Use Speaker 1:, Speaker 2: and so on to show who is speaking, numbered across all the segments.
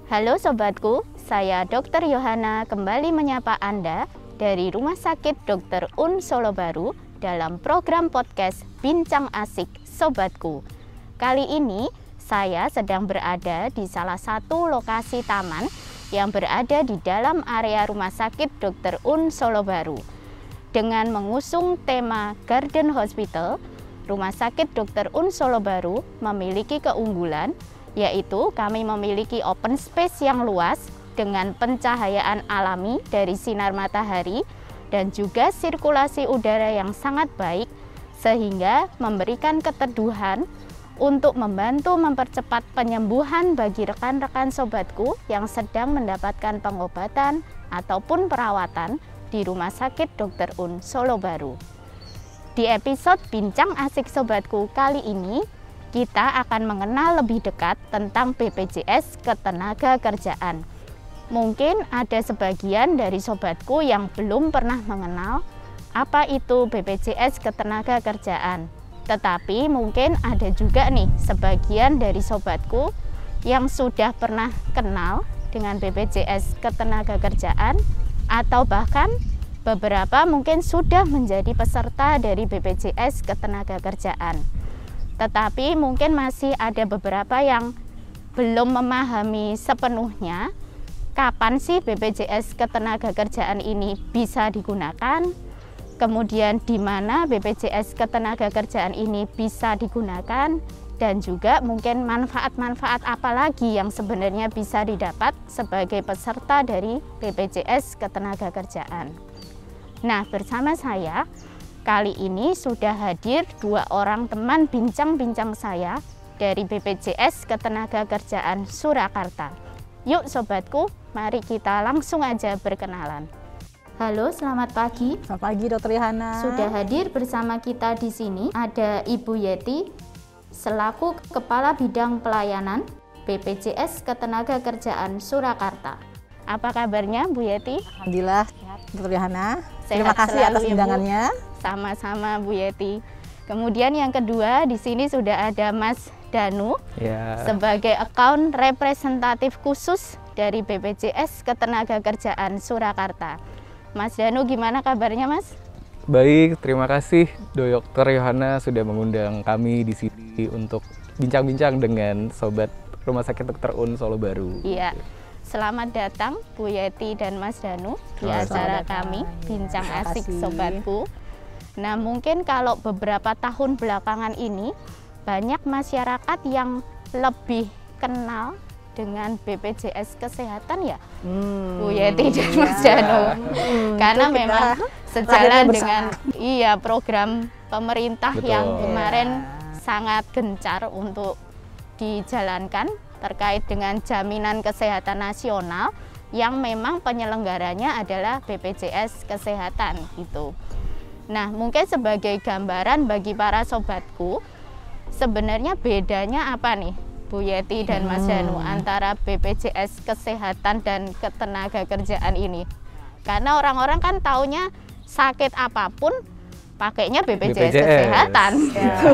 Speaker 1: Halo sobatku, saya Dr. Yohana kembali menyapa Anda dari Rumah Sakit Dr. Un Solo Baru dalam program podcast Bincang Asik Sobatku. Kali ini saya sedang berada di salah satu lokasi taman yang berada di dalam area Rumah Sakit Dr. Un Solo Baru. Dengan mengusung tema Garden Hospital, Rumah Sakit Dr. Un Solo Baru memiliki keunggulan, yaitu kami memiliki open space yang luas dengan pencahayaan alami dari sinar matahari dan juga sirkulasi udara yang sangat baik, sehingga memberikan keteduhan untuk membantu mempercepat penyembuhan bagi rekan-rekan sobatku yang sedang mendapatkan pengobatan ataupun perawatan di Rumah Sakit Dr. Un Solo Baru. Di episode Bincang Asik Sobatku kali ini, kita akan mengenal lebih dekat tentang BPJS Ketenagakerjaan. Mungkin ada sebagian dari sobatku yang belum pernah mengenal apa itu BPJS Ketenagakerjaan. Tetapi mungkin ada juga nih sebagian dari sobatku yang sudah pernah kenal dengan BPJS Ketenagakerjaan, atau bahkan beberapa mungkin sudah menjadi peserta dari BPJS Ketenagakerjaan. Tetapi mungkin masih ada beberapa yang belum memahami sepenuhnya kapan sih BPJS Ketenagakerjaan ini bisa digunakan, kemudian di mana BPJS Ketenagakerjaan ini bisa digunakan, dan juga mungkin manfaat-manfaat apa lagi yang sebenarnya bisa didapat sebagai peserta dari BPJS Ketenagakerjaan. Nah, bersama saya kali ini sudah hadir dua orang teman bincang-bincang saya dari BPJS Ketenagakerjaan Surakarta. Yuk sobatku, mari kita langsung aja berkenalan. Halo, selamat pagi.
Speaker 2: Selamat pagi Dr. Yohana.
Speaker 1: Sudah hadir bersama kita di sini ada Ibu Yeti selaku Kepala Bidang Pelayanan BPJS Ketenagakerjaan Surakarta. Apa kabarnya Bu Yeti?
Speaker 2: Alhamdulillah, Dr. Yohana. Terima
Speaker 1: Sehat
Speaker 2: kasih atas
Speaker 1: selalu,
Speaker 2: undangannya.
Speaker 1: Sama-sama Bu Yeti. Kemudian yang kedua di sini sudah ada Mas Danu sebagai account representatif khusus dari BPJS Ketenagakerjaan Surakarta. Mas Danu, gimana kabarnya Mas?
Speaker 3: Baik, terima kasih Dr. Yohana sudah mengundang kami di sini untuk bincang-bincang dengan sobat Rumah Sakit Dr. Un Solo Baru.
Speaker 1: Iya. Selamat datang Bu Yeti dan Mas Danu di acara kami Bincang Asik Sobatku. Nah, mungkin kalau beberapa tahun belakangan ini banyak masyarakat yang lebih kenal dengan BPJS Kesehatan ya, Bu Yeti dan Mas Danu. Karena memang sejalan dengan program pemerintah yang kemarin sangat gencar untuk dijalankan terkait dengan jaminan kesehatan nasional yang memang penyelenggaranya adalah BPJS Kesehatan gitu. Nah, mungkin sebagai gambaran bagi para sobatku, sebenarnya bedanya apa nih Bu Yeti dan Mas Danu antara BPJS Kesehatan dan Ketenagakerjaan ini? Karena orang-orang kan taunya sakit apapun pakainya BPJS Kesehatan. Gitu.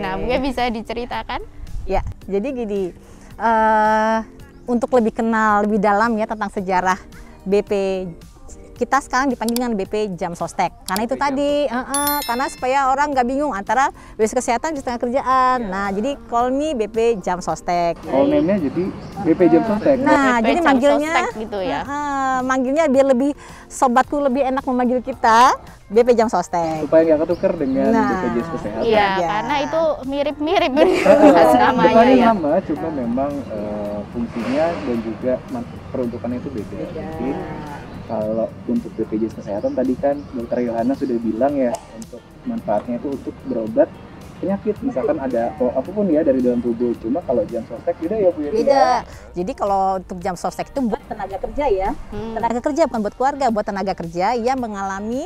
Speaker 1: Nah, mungkin bisa diceritakan?
Speaker 2: Ya, jadi gini, untuk lebih kenal lebih dalam ya tentang sejarah BP, kita sekarang dipanggil dengan BP Jam Sostek. Karena itu tadi, karena supaya orang nggak bingung antara BPJS Kesehatan dan Ketenagakerjaan. Nah, jadi call me BP Jam Sostek.
Speaker 3: Call name-nya jadi BP Jam Sostek.
Speaker 2: Nah,
Speaker 1: BP
Speaker 2: jadi
Speaker 1: Jam
Speaker 2: manggilnya
Speaker 1: Sostek gitu ya.
Speaker 2: Manggilnya biar lebih sobatku lebih enak memanggil kita BP Jam Sostek.
Speaker 3: Supaya nggak ketukar dengan BPJS Kesehatan.
Speaker 1: Iya, karena itu mirip-mirip namanya ya.
Speaker 3: Sama, cuma memang fungsinya dan juga peruntukannya itu beda. Jadi kalau untuk BPJS Kesehatan tadi kan Dr. Yohana sudah bilang ya, untuk manfaatnya itu untuk berobat penyakit, misalkan ada apapun ya dari dalam tubuh. Cuma kalau Jam Sostek beda ya Bu ya?
Speaker 2: Beda. Jadi kalau untuk Jam Sostek itu buat tenaga kerja ya. Tenaga kerja bukan buat keluarga, buat tenaga kerja yang mengalami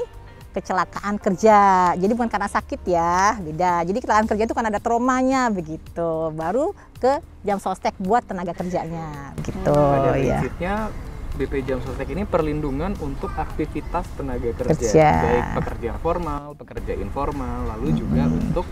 Speaker 2: kecelakaan kerja. Jadi bukan karena sakit ya, beda. Jadi kecelakaan kerja itu kan ada traumanya begitu. Baru ke Jam Sostek buat tenaga kerjanya begitu ya.
Speaker 3: Prinsipnya BP Jam Sostek ini perlindungan untuk aktivitas tenaga kerja. Baik pekerja formal, pekerja informal, lalu juga untuk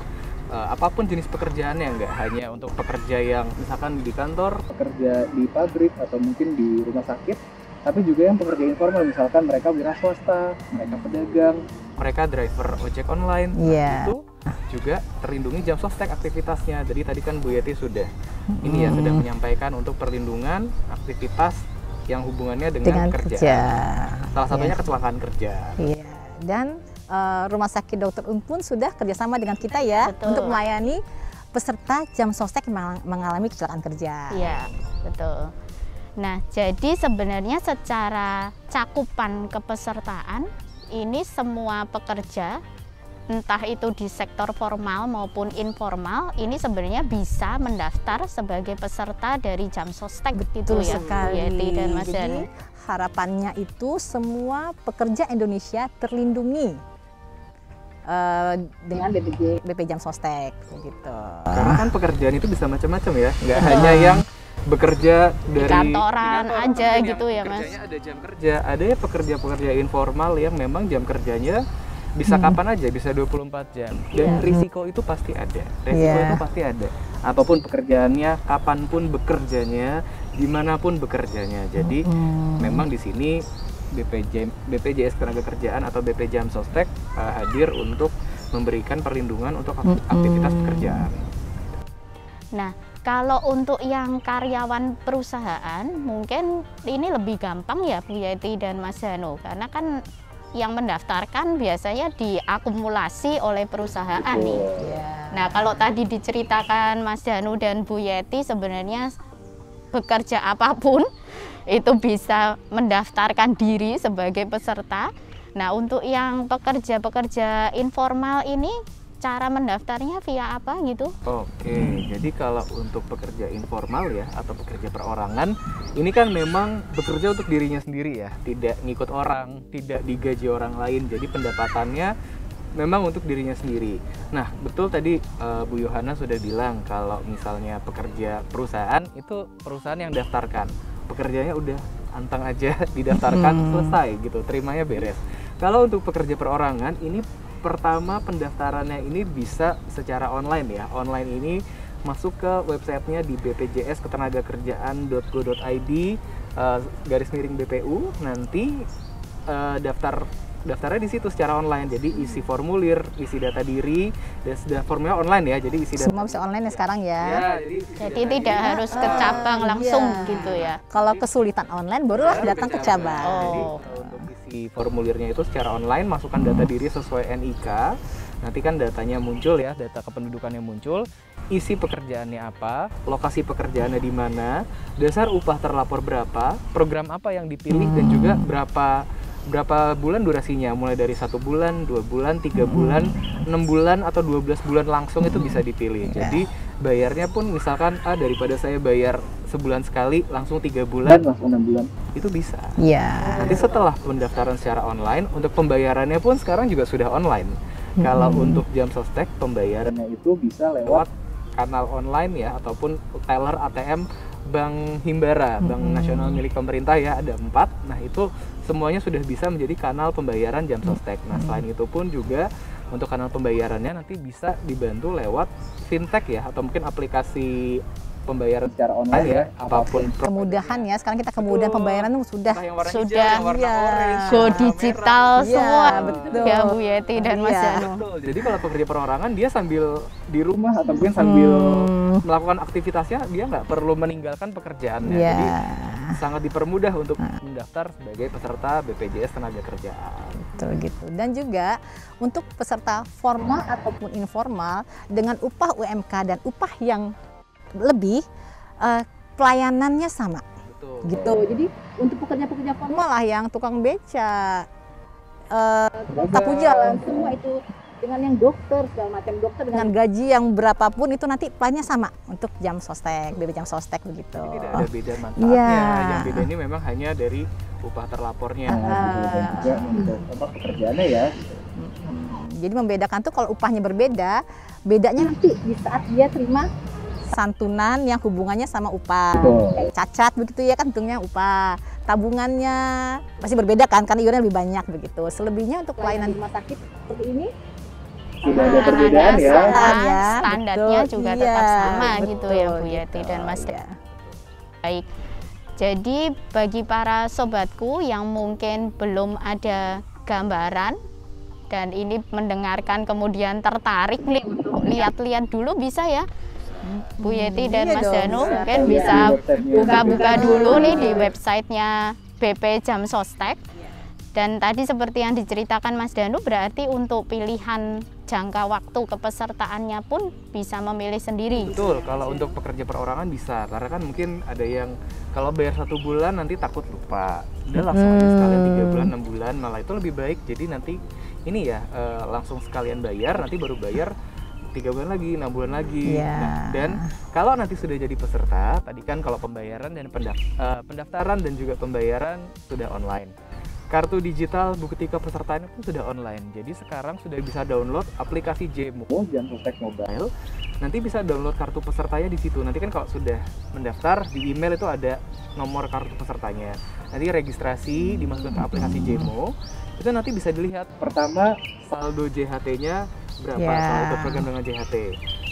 Speaker 4: apapun jenis pekerjaannya, nggak hanya untuk pekerja yang misalkan di kantor,
Speaker 3: Pekerja di pabrik atau mungkin di rumah sakit, tapi juga yang pekerja informal, misalkan mereka wira swasta, mereka pedagang,
Speaker 4: mereka driver ojek online,
Speaker 2: Iya.
Speaker 4: itu juga terlindungi jam sostek aktivitasnya. Jadi tadi kan Bu Yeti sudah ini ya sudah menyampaikan untuk perlindungan aktivitas yang hubungannya dengan
Speaker 2: Kerja.
Speaker 4: kerjaan. Salah satunya
Speaker 2: Iya.
Speaker 4: kecelakaan kerja.
Speaker 2: Iya. Dan Rumah Sakit Dr. Un pun sudah kerjasama dengan kita ya
Speaker 1: Betul.
Speaker 2: untuk melayani peserta jam sostek yang mengalami kecelakaan kerja.
Speaker 1: Iya, betul. Nah, jadi sebenarnya secara cakupan kepesertaan ini semua pekerja entah itu di sektor formal maupun informal ini sebenarnya bisa mendaftar sebagai peserta dari jam sostek gitu
Speaker 2: Betul
Speaker 1: ya,
Speaker 2: sekali.
Speaker 1: Bu Yeti dan Mas
Speaker 2: Jadi
Speaker 1: Danu.
Speaker 2: harapannya itu semua pekerja Indonesia terlindungi dengan BP Jam Sostek gitu.
Speaker 4: Karena kan pekerjaan itu bisa macam-macam ya, nggak hanya yang bekerja dari
Speaker 1: kantoran
Speaker 4: di kantor,
Speaker 1: aja
Speaker 4: mungkin
Speaker 1: gitu
Speaker 4: yang
Speaker 1: ya, Mas.
Speaker 4: Kerjanya ada jam kerja, ada ya pekerja-pekerja informal yang memang jam kerjanya bisa kapan aja, bisa 24 jam. Dan risiko itu pasti ada. Risiko
Speaker 2: Iya.
Speaker 4: itu pasti ada. Apapun pekerjaannya, kapanpun bekerjanya, dimanapun bekerjanya. Jadi memang di sini BPJS Ketenagakerjaan atau BP Jam Sostek hadir untuk memberikan perlindungan untuk aktivitas pekerjaan.
Speaker 1: Nah, kalau untuk yang karyawan perusahaan mungkin ini lebih gampang ya Bu Yeti dan Mas Danu, karena kan yang mendaftarkan biasanya diakumulasi oleh perusahaan nih. Nah, kalau tadi diceritakan Mas Danu dan Bu Yeti sebenarnya bekerja apapun itu bisa mendaftarkan diri sebagai peserta. Nah, untuk yang pekerja-pekerja informal ini cara mendaftarnya via apa gitu?
Speaker 4: Oke, jadi kalau untuk pekerja informal ya atau pekerja perorangan, ini kan memang bekerja untuk dirinya sendiri ya, tidak ngikut orang, tidak digaji orang lain, jadi pendapatannya memang untuk dirinya sendiri. Nah, betul tadi Bu Yohana sudah bilang kalau misalnya pekerja perusahaan itu perusahaan yang daftarkan, pekerjanya udah antang aja didaftarkan selesai gitu, terimanya beres. Kalau untuk pekerja perorangan ini pertama pendaftarannya ini bisa secara online ya. Online ini masuk ke websitenya di bpjsketenagakerjaan.go.id /BPU. Nanti daftarnya di situ secara online. Jadi isi formulir, isi data diri, dan formulnya online ya. Jadi isi data
Speaker 2: Semua bisa online ya sekarang ya.
Speaker 1: Jadi tidak harus ke cabang langsung gitu ya.
Speaker 2: Kalau kesulitan online barulah datang ke cabang.
Speaker 4: Jadi
Speaker 1: Oh.
Speaker 4: untuk isi formulirnya itu secara online, masukkan data diri sesuai NIK. Nanti kan datanya muncul ya, data kependudukannya muncul, isi pekerjaannya apa, lokasi pekerjaannya di mana, dasar upah terlapor berapa, program apa yang dipilih dan juga berapa bulan durasinya, mulai dari 1 bulan, 2 bulan, 3 bulan, 6 bulan atau 12 bulan langsung itu bisa dipilih. Jadi bayarnya pun misalkan daripada saya bayar sebulan sekali langsung 3 bulan,
Speaker 3: langsung 6 bulan.
Speaker 4: itu bisa.
Speaker 2: Iya.
Speaker 4: Nanti setelah pendaftaran secara online, untuk pembayarannya pun sekarang juga sudah online. Kalau untuk jam sostek pembayarannya
Speaker 3: Karena itu bisa
Speaker 4: lewat
Speaker 3: lewat
Speaker 4: kanal online ya, ataupun teller ATM Bank Himbara, Bank Nasional milik pemerintah ya, ada 4. Nah, itu semuanya sudah bisa menjadi kanal pembayaran jam sostek. Nah, selain itu pun juga untuk kanal pembayarannya nanti bisa dibantu lewat fintech ya, atau mungkin aplikasi pembayaran
Speaker 3: secara online ya.
Speaker 4: apapun.
Speaker 2: Kemudahan ya, sekarang kita kemudahan pembayaran itu sudah.
Speaker 4: Entah yang warna
Speaker 1: Sudah,
Speaker 4: hijau, yang warna
Speaker 2: iya.
Speaker 4: orange,
Speaker 1: Go
Speaker 4: warna
Speaker 1: digital
Speaker 4: merah.
Speaker 2: Iya,
Speaker 1: semua
Speaker 2: betul.
Speaker 1: ya Bu Yeti dan Mas
Speaker 2: Iya.
Speaker 1: Danu.
Speaker 4: Betul. Jadi kalau pekerja perorangan dia sambil di rumah atau mungkin sambil melakukan aktivitasnya, dia nggak perlu meninggalkan pekerjaannya.
Speaker 2: Iya.
Speaker 4: Jadi sangat dipermudah untuk mendaftar sebagai peserta BPJS Ketenagakerjaan.
Speaker 2: Betul gitu. Dan juga untuk peserta formal ataupun informal dengan upah UMK dan upah yang lebih, pelayanannya sama
Speaker 4: Betul.
Speaker 2: gitu. Jadi untuk pekerja-pekerja formal lah yang tukang beca, sapu jalan, semua itu dengan yang dokter segala macam dokter dengan gaji yang berapapun itu nanti pelayanannya sama untuk jam sostek, BP Jam Sostek begitu.
Speaker 4: Jadi tidak ada beda manfaatnya.
Speaker 2: Iya.
Speaker 4: Yang beda ini memang hanya dari upah terlapornya.
Speaker 3: Dan juga untuk pekerjaannya ya.
Speaker 2: Jadi membedakan tuh kalau upahnya berbeda, bedanya nanti di saat dia terima santunan yang hubungannya sama upah.
Speaker 3: Betul.
Speaker 2: Kayak cacat begitu ya kan untungnya upah. Tabungannya pasti berbeda kan karena iurannya lebih banyak begitu. Selebihnya untuk pelayanan di rumah sakit seperti ini
Speaker 3: Tidak ada perbedaan ya.
Speaker 1: Standarnya
Speaker 2: Betul,
Speaker 1: juga
Speaker 2: iya,
Speaker 1: tetap sama gitu ya
Speaker 2: betul,
Speaker 1: Bu Yati dan Mas
Speaker 2: ya.
Speaker 1: Baik. Jadi bagi para sobatku yang mungkin belum ada gambaran dan ini mendengarkan kemudian tertarik nih untuk lihat-lihat dulu bisa ya Bu Yeti dan
Speaker 2: Iya
Speaker 1: Mas
Speaker 2: dong,
Speaker 1: Danu
Speaker 2: bisa.
Speaker 1: mungkin
Speaker 3: Iya,
Speaker 1: bisa
Speaker 3: di websitenya.
Speaker 1: buka-buka dulu nih di websitenya BP Jam Sostek. Dan tadi seperti yang diceritakan Mas Danu berarti untuk pilihan jangka waktu kepesertaannya pun bisa memilih sendiri.
Speaker 4: Betul, kalau untuk pekerja perorangan bisa, karena kan mungkin ada yang kalau bayar 1 bulan nanti takut lupa, udah langsung aja sekalian 3 bulan, 6 bulan, malah itu lebih baik. Jadi nanti ini ya langsung sekalian bayar, nanti baru bayar 3 bulan lagi, 6 bulan lagi.
Speaker 2: Iya.
Speaker 4: Nah, dan kalau nanti sudah jadi peserta, tadi kan kalau pembayaran dan pendaftaran dan juga pembayaran sudah online. Kartu digital bukti kepesertaan pun sudah online. Jadi sekarang sudah bisa download aplikasi JEMO
Speaker 3: Jam Sostek Mobile.
Speaker 4: Nanti bisa download kartu pesertanya di situ. Nanti kan kalau sudah mendaftar di email itu ada nomor kartu pesertanya. Nanti registrasi dimasukkan ke aplikasi JEMO. Itu nanti bisa dilihat pertama saldo JHT-nya berapa, saldo terprogram dengan JHT.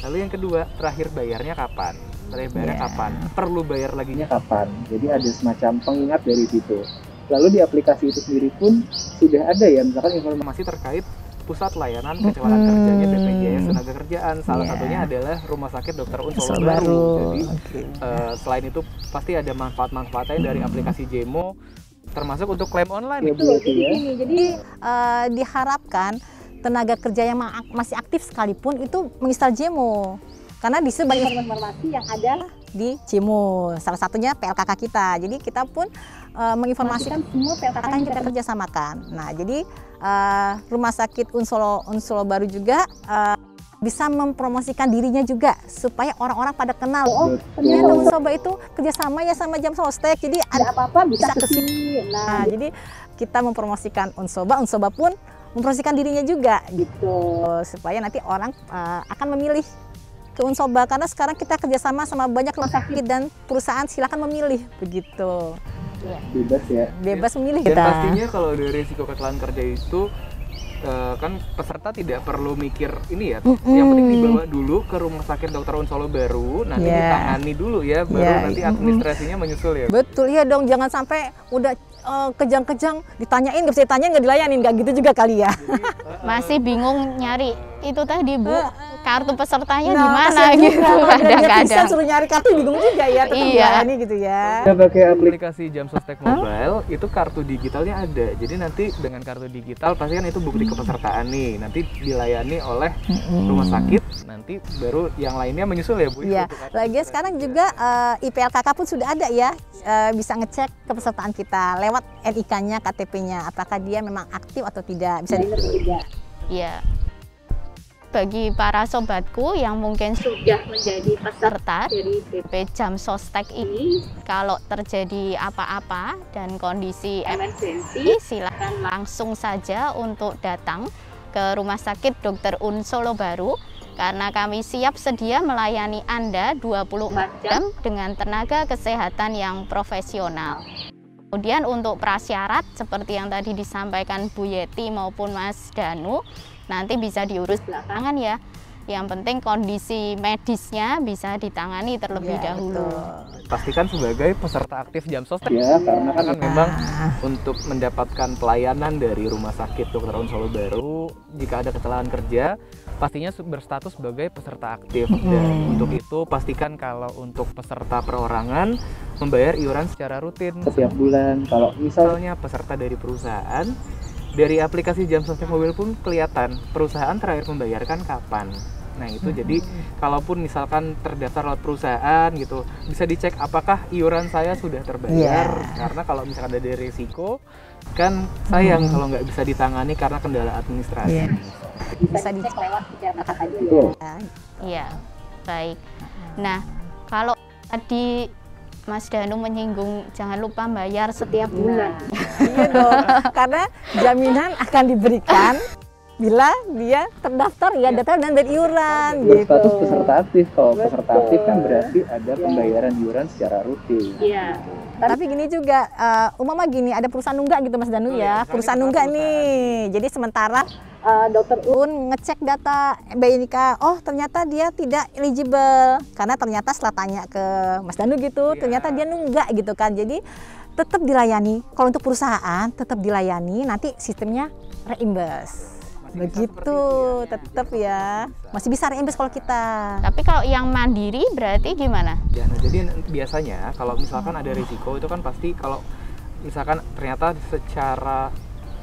Speaker 4: Lalu yang kedua, terakhir bayarnya kapan? Terakhir bayarnya kapan? Perlu bayar laginya
Speaker 3: Kapan? Jadi ada semacam pengingat dari situ. Lalu di aplikasi itu sendiri pun sudah ada ya, misalkan informasi
Speaker 4: informasi terkait pusat layanan kecelakaan kerjanya BPJS Tenaga-Kerjaan. Salah satunya adalah Rumah Sakit Dr. Un Solobaru. Jadi selain itu pasti ada manfaat-manfaatnya dari aplikasi JEMO, termasuk untuk klaim online.
Speaker 3: ya Bu Yati ya.
Speaker 2: Jadi diharapkan tenaga kerja yang masih aktif sekalipun itu menginstal JEMO. Karena di sebagai informasi yang ada di JEMO, salah satunya PLKK kita. Jadi kita pun menginformasikan semua PLKK yang kita kerjasamakan. Nah, jadi Rumah Sakit Un Solobaru juga bisa mempromosikan dirinya juga supaya orang-orang pada kenal. Oh, ternyata Unsoba itu kerjasama ya sama Jam Sostek. Jadi ada apa-apa bisa ke sini. Nah, jadi kita mempromosikan Unsoba pun mempromosikan dirinya juga gitu. Supaya nanti orang akan memilih ke Unsoba karena sekarang kita kerjasama sama banyak rumah sakit dan perusahaan, silakan memilih begitu.
Speaker 3: Bebas ya.
Speaker 2: Bebas memilih
Speaker 4: Dan
Speaker 2: kita.
Speaker 4: pastinya kalau dari risiko kecelakaan kerja itu kan peserta tidak perlu mikir ini ya. Yang penting dibawa dulu ke Rumah Sakit Dr. Un Solobaru, nanti ditangani dulu ya, baru nanti administrasinya menyusul ya.
Speaker 2: Betul, iya dong, jangan sampai udah kejang-kejang ditanyain, nggak bisa ditanyain, nggak dilayanin, nggak gitu juga kali ya.
Speaker 1: Masih bingung nyari itu tadi Bu, kartu pesertanya di
Speaker 2: Nah,
Speaker 1: mana
Speaker 2: kasihan
Speaker 1: gitu
Speaker 2: juga, kalau dia bisa
Speaker 1: kadang-kadang.
Speaker 2: suruh nyari kartu bingung juga ya, tetap
Speaker 1: Iya.
Speaker 2: dilayani gitu ya.
Speaker 3: Kita pakai
Speaker 4: Aplikasi Jam Sostek Mobile itu kartu digitalnya ada. Jadi nanti dengan kartu digital pasti kan itu bukti kepesertaan nih. Nanti dilayani oleh rumah sakit. Nanti baru yang lainnya menyusul ya Bu.
Speaker 2: Iya.
Speaker 4: Untuk kartu
Speaker 2: Lagian sekarang juga IPLKK pun sudah ada ya, bisa ngecek kepesertaan kita lewat NIK-nya, KTP-nya, apakah dia memang aktif atau tidak, bisa dilihat juga.
Speaker 1: Iya. Bagi para sobatku yang mungkin sudah menjadi peserta dari BP Jam Sostek ini, kalau terjadi apa-apa dan kondisi emergensi, silakan langsung saja untuk datang ke Rumah Sakit Dr. Un Solobaru karena kami siap sedia melayani Anda 24 jam dengan tenaga kesehatan yang profesional. Kemudian untuk prasyarat seperti yang tadi disampaikan Bu Yeti maupun Mas Danu, nanti bisa diurus belakangan ya. Yang penting kondisi medisnya bisa ditangani terlebih dahulu.
Speaker 4: Pastikan sebagai peserta aktif Jam Sostek.
Speaker 3: ya, karena kan
Speaker 4: Memang untuk mendapatkan pelayanan dari Rumah Sakit Dr. Un Solobaru, jika ada kecelakaan kerja, pastinya berstatus sebagai peserta aktif. Dan untuk itu pastikan kalau untuk peserta perorangan membayar iuran secara rutin.
Speaker 3: setiap bulan. Kalau misalnya
Speaker 4: Misalnya peserta dari perusahaan, dari aplikasi Jam Sostek Mobile pun kelihatan perusahaan terakhir membayarkan kapan. Nah itu jadi kalaupun misalkan terdaftar lewat perusahaan gitu, bisa dicek apakah iuran saya sudah terbayar. Karena kalau misalkan ada risiko, kan sayang kalau nggak bisa ditangani karena kendala administrasi.
Speaker 2: Bisa dicek lewat IPLKK tadi
Speaker 3: Betul.
Speaker 2: ya.
Speaker 1: Iya, baik. Nah, kalau tadi Mas Danu menyinggung jangan lupa bayar setiap bulan.
Speaker 2: Iya dong, karena jaminan akan diberikan bila dia terdaftar ya daftar dan beriuran gitu.
Speaker 3: berstatus peserta aktif. Kalau peserta aktif kan berarti ada pembayaran iuran secara rutin.
Speaker 1: Iya.
Speaker 2: Tapi gini juga, umpama gini ada perusahaan nunggak gitu Mas Danu ya, perusahaan nunggak nih. Jadi sementara Dokter Un ngecek data bayi nikah, oh ternyata dia tidak eligible karena ternyata setelah tanya ke Mas Danu gitu, ternyata dia nunggak gitu kan. Jadi tetap dilayani. Kalau untuk perusahaan tetap dilayani, nanti sistemnya reimburse. Begitu, tetap ya. Masih bisa reimburse kalau kita.
Speaker 1: Tapi kalau yang mandiri berarti gimana?
Speaker 4: Ya, nah, jadi biasanya kalau misalkan ada risiko itu kan pasti kalau misalkan ternyata secara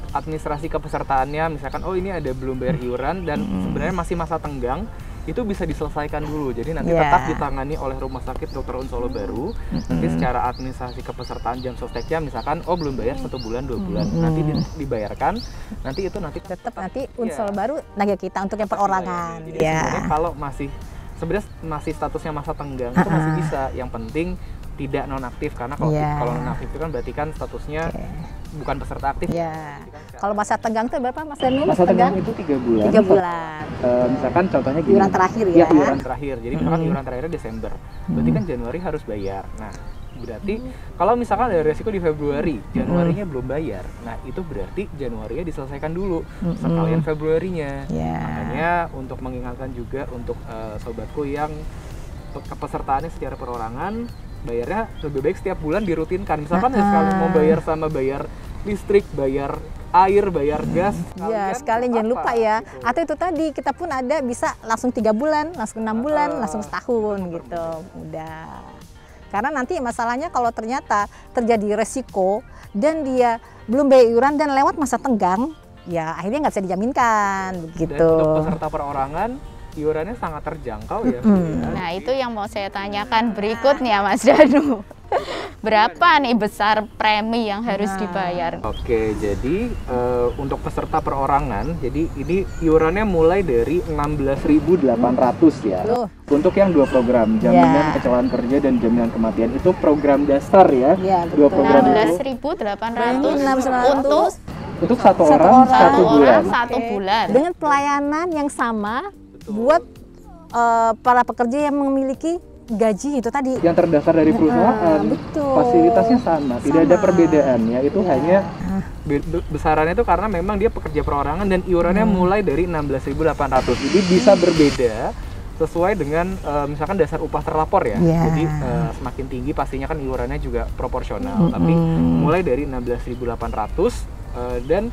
Speaker 4: administrasi kepesertaannya misalkan oh ini ada belum bayar iuran dan sebenarnya masih masa tenggang, itu bisa diselesaikan dulu. Jadi nanti tetap ditangani oleh Rumah Sakit Dr. Un Solobaru. Nanti secara administrasi kepesertaan jam sosteknya misalkan oh belum bayar 1 bulan 2 bulan, nanti dibayarkan. Nanti itu tetap
Speaker 2: nanti Un Solobaru tenaga kita untuk yang perorangan.
Speaker 4: Jadi sebenarnya kalau masih statusnya masa tenggang itu masih bisa. Yang penting tidak nonaktif, karena kalau nonaktif itu kan berarti kan statusnya bukan peserta aktif.
Speaker 2: Kalau masa tegang itu berapa Mas Danu?
Speaker 3: Masa tegang itu 3 bulan.
Speaker 2: 3 bulan.
Speaker 3: Misalkan contohnya gini.
Speaker 2: Iuran terakhir ya.
Speaker 3: Iya, iuran
Speaker 4: terakhir. Jadi misalkan iuran terakhirnya Desember. Berarti kan Januari harus bayar. Nah, berarti kalau misalkan ada resiko di Februari, Januarinya belum bayar. Nah, itu berarti Januarinya diselesaikan dulu sekalian Februarinya. Makanya untuk mengingatkan juga untuk sobatku yang kepesertaannya secara perorangan, bayarnya lebih baik setiap bulan dirutinkan. Misalkan sekali mau bayar sama bayar listrik, bayar air, bayar gas.
Speaker 2: Sekalian jangan lupa ya. Gitu. Atau itu tadi kita pun ada bisa langsung 3 bulan, langsung 6 bulan, langsung setahun gitu. Udah. Karena nanti masalahnya kalau ternyata terjadi resiko dan dia belum bayar iuran dan lewat masa tenggang, ya akhirnya nggak bisa dijaminkan begitu.
Speaker 4: Dan untuk peserta perorangan iurannya sangat terjangkau ya.
Speaker 1: Nah itu yang mau saya tanyakan berikutnya Mas Danu. Berapa nih besar premi yang harus dibayar?
Speaker 4: Oke, jadi untuk peserta perorangan, jadi ini iurannya mulai dari 16.800 ya. Untuk yang 2 program, jaminan kecelakaan kerja dan jaminan kematian, itu program dasar ya. 2 program
Speaker 1: 16.800 untuk
Speaker 4: satu orang
Speaker 1: 1 bulan.
Speaker 2: Dengan pelayanan yang sama buat para pekerja yang memiliki gaji itu tadi
Speaker 3: yang terdaftar dari perusahaan. Fasilitasnya sama, tidak ada perbedaan ya, itu hanya
Speaker 4: besarannya itu karena memang dia pekerja perorangan dan iurannya mulai dari 16.800. Jadi bisa berbeda sesuai dengan misalkan dasar upah terlapor ya. Jadi semakin tinggi pastinya kan iurannya juga proporsional, tapi mulai dari 16.800 dan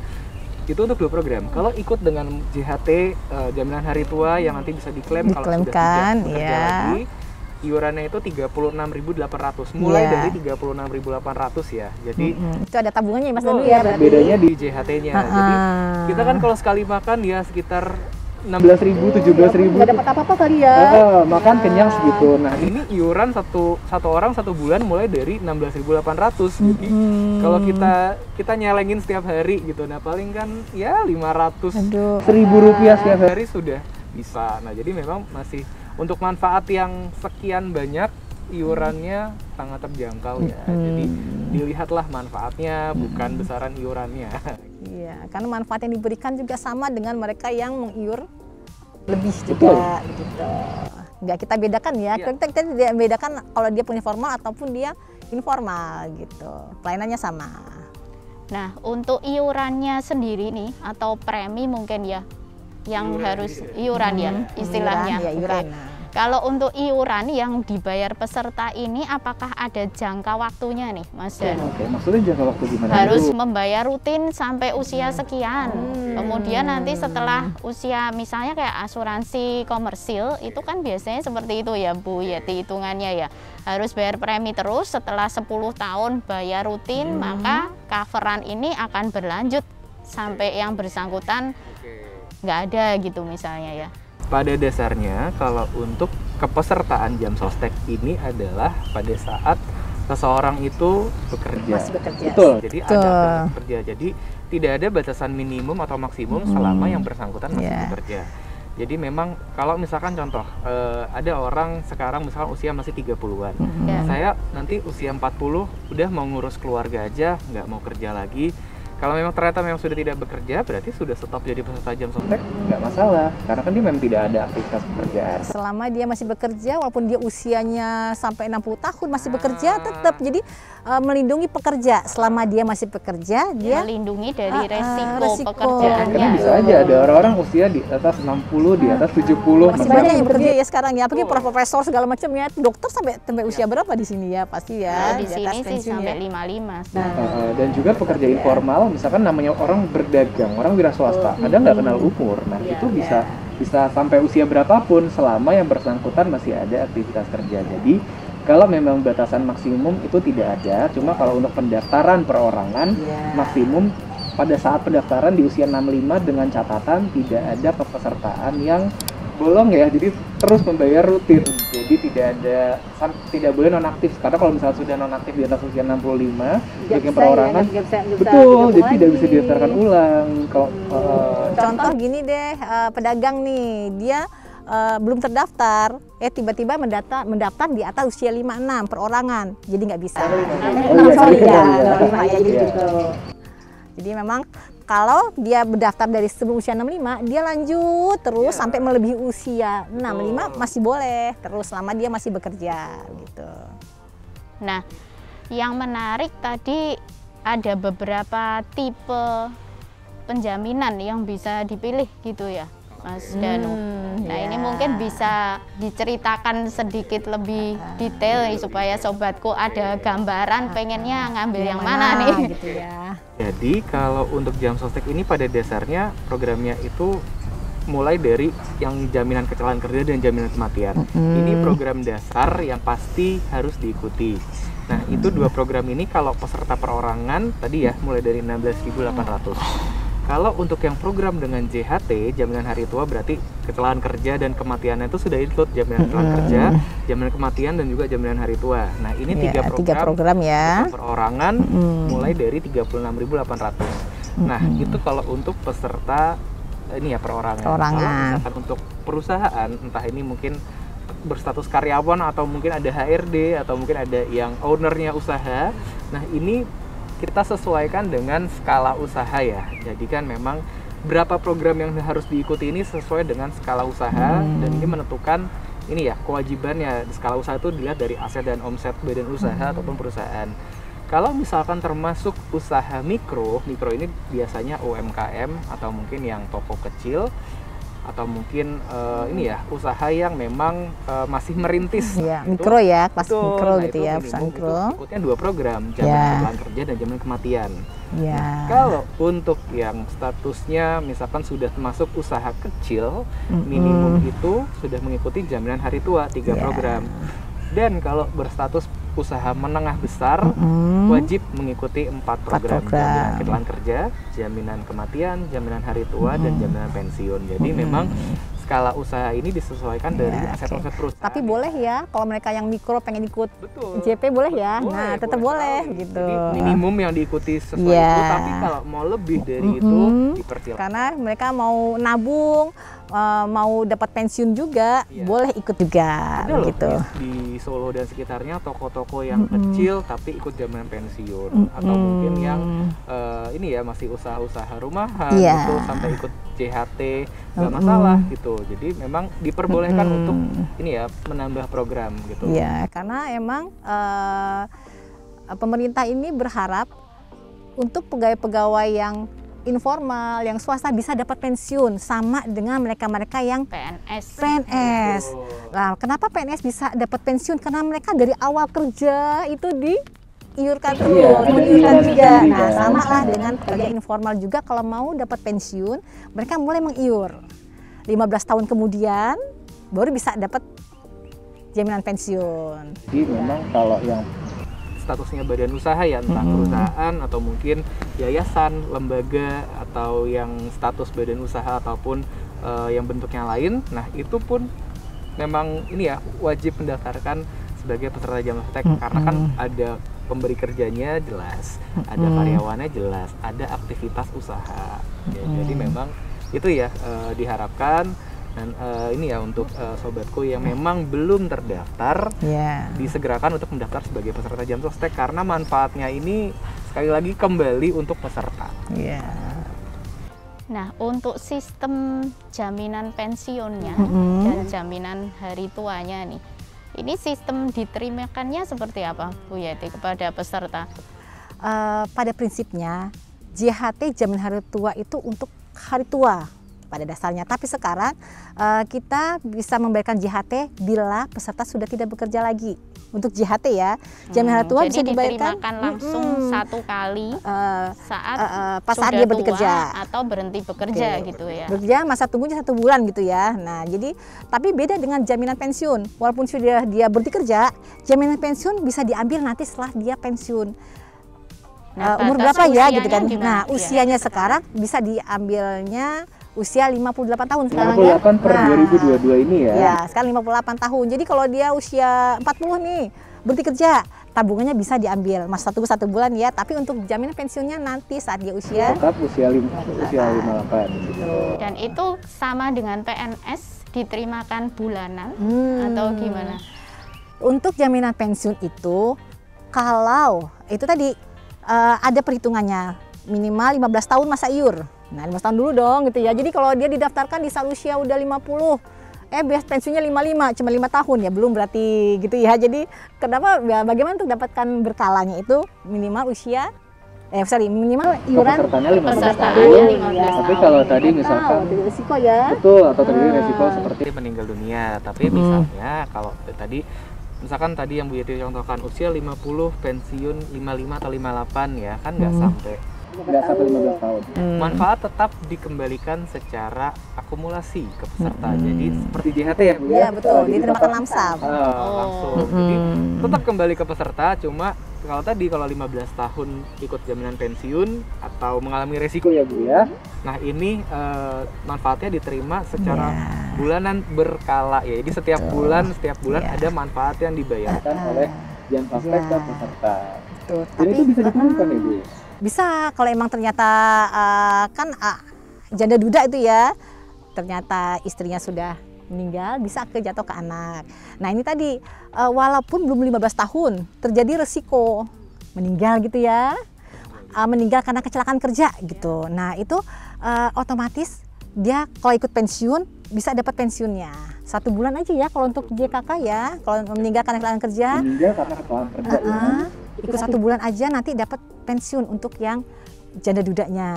Speaker 4: itu untuk 2 program. Kalau ikut dengan JHT, jaminan hari tua yang nanti bisa diklaim kalau sudah tidak bekerja lagi, iurannya itu 36.800, mulai dari 36.800 ya. Jadi
Speaker 2: itu ada tabungannya Mas Danu ya.
Speaker 4: Bedanya di JHT-nya. Jadi kita kan kalau sekali makan ya sekitar 16.000, 17.000.
Speaker 2: Nggak dapat apa-apa kali ya.
Speaker 3: Makan kenyang segitu. Nah,
Speaker 4: ini iuran satu orang 1 bulan mulai dari 16.800. Jadi kalau kita nyelengin setiap hari gitu, nah paling kan ya 500, 1.000 rupiah setiap hari sudah bisa. Nah, jadi memang masih untuk manfaat yang sekian banyak, iurannya sangat terjangkau ya. Jadi dilihatlah manfaatnya, bukan besaran iurannya.
Speaker 2: Iya, karena manfaat yang diberikan juga sama dengan mereka yang mengiur lebih juga gitu. Nggak kita bedakan ya. Kita tidak bedakan kalau dia punya formal ataupun dia informal gitu. Pelayanannya sama.
Speaker 1: Nah, untuk iurannya sendiri nih atau premi mungkin ya yang harus iuran ya istilahnya.
Speaker 2: Iuran.
Speaker 1: Kalau untuk iuran yang dibayar peserta ini, apakah ada jangka waktunya nih, Mas Danu?
Speaker 3: Oke, maksudnya jangka waktu gimana?
Speaker 1: Harus membayar rutin sampai usia sekian. Kemudian nanti setelah usia, misalnya kayak asuransi komersil, itu kan biasanya seperti itu ya Bu Yeti hitungannya ya. Harus bayar premi terus, setelah 10 tahun bayar rutin, maka coveran ini akan berlanjut sampai yang bersangkutan nggak ada gitu misalnya ya.
Speaker 4: Pada dasarnya kalau untuk kepesertaan jam sostek ini adalah pada saat seseorang itu bekerja.
Speaker 2: Masih bekerja.
Speaker 3: Betul.
Speaker 4: Jadi ada bekerja. Jadi tidak ada batasan minimum atau maksimum selama yang bersangkutan masih bekerja. Jadi memang kalau misalkan contoh ada orang sekarang misalkan usia masih 30-an. Saya nanti usia 40 udah mau ngurus keluarga aja, nggak mau kerja lagi. Kalau memang ternyata memang sudah tidak bekerja, berarti sudah stop jadi peserta jam sostek?
Speaker 3: Nggak masalah, karena kan dia memang tidak ada aktivitas pekerjaan.
Speaker 2: Selama dia masih bekerja, walaupun dia usianya sampai 60 tahun masih bekerja, tetap jadi melindungi pekerja. Selama dia masih bekerja, dia
Speaker 1: melindungi dari resiko
Speaker 2: resiko.
Speaker 1: pekerjaannya.
Speaker 3: Karena bisa aja ada orang-orang usia di atas 60, di atas 70.
Speaker 2: masih
Speaker 3: makanya
Speaker 2: banyak yang bekerja ya sekarang ya, apalagi profesor segala macam ya, dokter sampai usia berapa di sini ya pasti ya.
Speaker 1: Di
Speaker 2: atas
Speaker 1: sini sih
Speaker 2: pensiun
Speaker 1: sampai
Speaker 2: ya.
Speaker 1: 55.
Speaker 3: dan juga pekerja informal, misalkan namanya orang berdagang, orang wira swasta, kadang nggak kenal umur. Nah itu bisa sampai usia berapapun selama yang bersangkutan masih ada aktivitas kerja. Jadi kalau memang batasan maksimum itu tidak ada, cuma kalau untuk pendaftaran perorangan maksimum pada saat pendaftaran di usia 65 dengan catatan tidak ada pesertaan yang bolong ya, jadi terus membayar rutin. Jadi tidak boleh nonaktif, karena kalau misalnya sudah nonaktif di atas usia 65 untuk yang perorangan betul, jadi tidak bisa didaftarkan ulang. Kalau
Speaker 2: Contoh gini deh, pedagang nih, dia belum terdaftar, tiba-tiba mendaftar di atas usia 56 perorangan, jadi nggak bisa. Jadi memang kalau dia berdaftar dari sebelum usia 65, dia lanjut terus sampai melebihi usia 65 masih boleh terus selama dia masih bekerja gitu.
Speaker 1: Nah, yang menarik tadi ada beberapa tipe penjaminan yang bisa dipilih gitu ya, Mas Danu. Nah, ini mungkin bisa diceritakan sedikit lebih detail nih, supaya sobatku ada gambaran pengennya ngambil yang mana nih
Speaker 2: gitu ya.
Speaker 4: Jadi kalau untuk jam sostek ini pada dasarnya programnya itu mulai dari yang jaminan kecelakaan kerja dan jaminan kematian. Ini program dasar yang pasti harus diikuti. Nah, itu dua program ini kalau peserta perorangan tadi ya mulai dari 16.800. Kalau untuk yang program dengan JHT, jaminan hari tua, berarti kecelakaan kerja dan kematiannya itu sudah include jaminan kecelakaan kerja, jaminan kematian, dan juga jaminan hari tua. Nah, ini tiga
Speaker 2: program ya.
Speaker 4: Perorangan mulai dari 36.800. Nah, itu kalau untuk peserta ini ya perorangan. Kalau misalkan untuk perusahaan, entah ini mungkin berstatus karyawan atau mungkin ada HRD atau mungkin ada yang ownernya usaha. Nah, ini kita sesuaikan dengan skala usaha ya. Jadi kan memang berapa program yang harus diikuti ini sesuai dengan skala usaha, dan ini menentukan ini ya kewajibannya. Skala usaha itu dilihat dari aset dan omset badan usaha ataupun perusahaan. Kalau misalkan termasuk usaha mikro ini biasanya UMKM atau mungkin yang toko kecil atau mungkin ini ya usaha yang memang masih merintis.
Speaker 2: Ya, mikro ya, kelas mikro gitu ya, usaha mikro.
Speaker 4: Ikutnya dua program, jaminan kecelakaan kerja dan jaminan kematian. Nah, kalau untuk yang statusnya misalkan sudah masuk usaha kecil, minimum itu sudah mengikuti jaminan hari tua 3 program. Dan kalau berstatus usaha menengah besar, wajib mengikuti 4 program. Jaminan kecelakaan kerja, jaminan kematian, jaminan hari tua, dan jaminan pensiun. Jadi memang skala usaha ini disesuaikan dari aset-aset perusahaan.
Speaker 2: Tapi boleh ya, kalau mereka yang mikro pengen ikut JP boleh ya?
Speaker 4: Boleh,
Speaker 2: tetap boleh gitu.
Speaker 4: Jadi minimum yang diikuti sesuai itu, tapi kalau mau lebih dari itu dipersilakan.
Speaker 2: Karena mereka mau nabung, mau dapat pensiun juga, boleh ikut juga gitu.
Speaker 4: Di Solo dan sekitarnya toko-toko yang kecil tapi ikut jaminan pensiun, atau mungkin yang ini ya masih usaha-usaha rumahan gitu sampai ikut JHT, nggak masalah gitu. Jadi memang diperbolehkan untuk ini ya menambah program gitu.
Speaker 2: Iya, karena emang pemerintah ini berharap untuk pegawai-pegawai yang informal, yang swasta bisa dapat pensiun sama dengan mereka-mereka yang PNS. Nah, kenapa PNS bisa dapat pensiun? Karena mereka dari awal kerja itu diiurkan terus, mengiurkan juga. Nah, sama lah dengan pekerja informal juga, kalau mau dapat pensiun, mereka mulai mengiur. 15 tahun kemudian baru bisa dapat jaminan pensiun.
Speaker 3: Jadi memang kalau yang
Speaker 4: statusnya badan usaha ya, entah perusahaan atau mungkin yayasan, lembaga, atau yang status badan usaha ataupun yang bentuknya lain, nah itu pun memang ini ya wajib mendaftarkan sebagai peserta jam sostek, karena kan ada pemberi kerjanya jelas, ada karyawannya jelas, ada aktivitas usaha. Jadi memang itu ya diharapkan. Dan ini ya untuk sobatku yang memang belum terdaftar, disegerakan untuk mendaftar sebagai peserta jam sostek, karena manfaatnya ini sekali lagi kembali untuk peserta.
Speaker 2: Iya.
Speaker 1: Nah, untuk sistem jaminan pensiunnya dan jaminan hari tuanya nih, ini sistem diterimakannya seperti apa, Bu Yeti, kepada peserta?
Speaker 2: Pada prinsipnya JHT jaminan hari tua itu untuk hari tua pada dasarnya. Tapi sekarang kita bisa memberikan JHT bila peserta sudah tidak bekerja lagi. Untuk JHT ya, jaminan hari tua bisa dibayarkan
Speaker 1: langsung satu kali saat
Speaker 2: dia bekerja
Speaker 1: atau berhenti bekerja gitu ya.
Speaker 2: Bekerja masa tunggunya 1 bulan gitu ya. Nah, jadi tapi beda dengan jaminan pensiun. Walaupun sudah dia berhenti kerja, jaminan pensiun bisa diambil nanti setelah dia pensiun. Umur berapa ya gitu kan. Nah, usianya sekarang bisa diambilnya usia 58 tahun sekarang
Speaker 3: 58 per 2022 ini ya.
Speaker 2: Ya, sekarang 58 tahun. Jadi kalau dia usia 40 nih, berhenti kerja, tabungannya bisa diambil. Masa tunggu 1 bulan ya, tapi untuk jaminan pensiunnya nanti saat dia usia
Speaker 3: tetap usia 58 gitu.
Speaker 1: Dan itu sama dengan PNS, diterimakan bulanan atau gimana?
Speaker 2: Untuk jaminan pensiun itu kalau itu tadi ada perhitungannya minimal 15 tahun masa iur. Nah, 15 tahun dulu dong gitu ya. Jadi kalau dia didaftarkan di saat usia udah 50, bias pensiunnya 55, cuma 5 tahun ya, belum berarti gitu ya. Jadi kenapa bagaimana untuk dapatkan berkalanya itu minimal usia minimal iuran
Speaker 3: pesertanya 15 tahun.
Speaker 1: 15
Speaker 3: Tapi kalau tadi misalkan
Speaker 2: risiko ya.
Speaker 3: Betul, atau tadi resiko seperti
Speaker 4: Meninggal dunia, tapi misalnya kalau tadi misalkan tadi yang Bu Yeti contohkan usia 50 pensiun 55 atau 58 ya, kan nggak sampai
Speaker 3: 15 tahun.
Speaker 4: Manfaat tetap dikembalikan secara akumulasi ke peserta. Jadi seperti JHT ya, Bu?
Speaker 2: Iya, betul. Diterima lamsam.
Speaker 4: Langsung. Jadi tetap kembali ke peserta, cuma kalau 15 tahun ikut jaminan pensiun atau mengalami resiko ya, Bu ya. Nah, ini manfaatnya diterima secara bulanan berkala ya. Jadi setiap bulan ada manfaat yang dibayarkan
Speaker 3: oleh jangka ke peserta.
Speaker 2: Betul.
Speaker 3: Jadi itu bisa diturunkan ya, Bu?
Speaker 2: Bisa, kalau emang ternyata kan janda duda itu ya, ternyata istrinya sudah meninggal, bisa jatuh ke anak. Nah, ini tadi walaupun belum 15 tahun terjadi resiko meninggal gitu ya, meninggal karena kecelakaan kerja gitu. Nah, itu otomatis dia kalau ikut pensiun bisa dapat pensiunnya 1 bulan aja ya kalau untuk JKK ya, kalau meninggal karena kecelakaan kerja.
Speaker 3: Meninggal karena kecelakaan kerja ya.
Speaker 2: Ikut 1 bulan aja nanti dapat pensiun untuk yang janda dudanya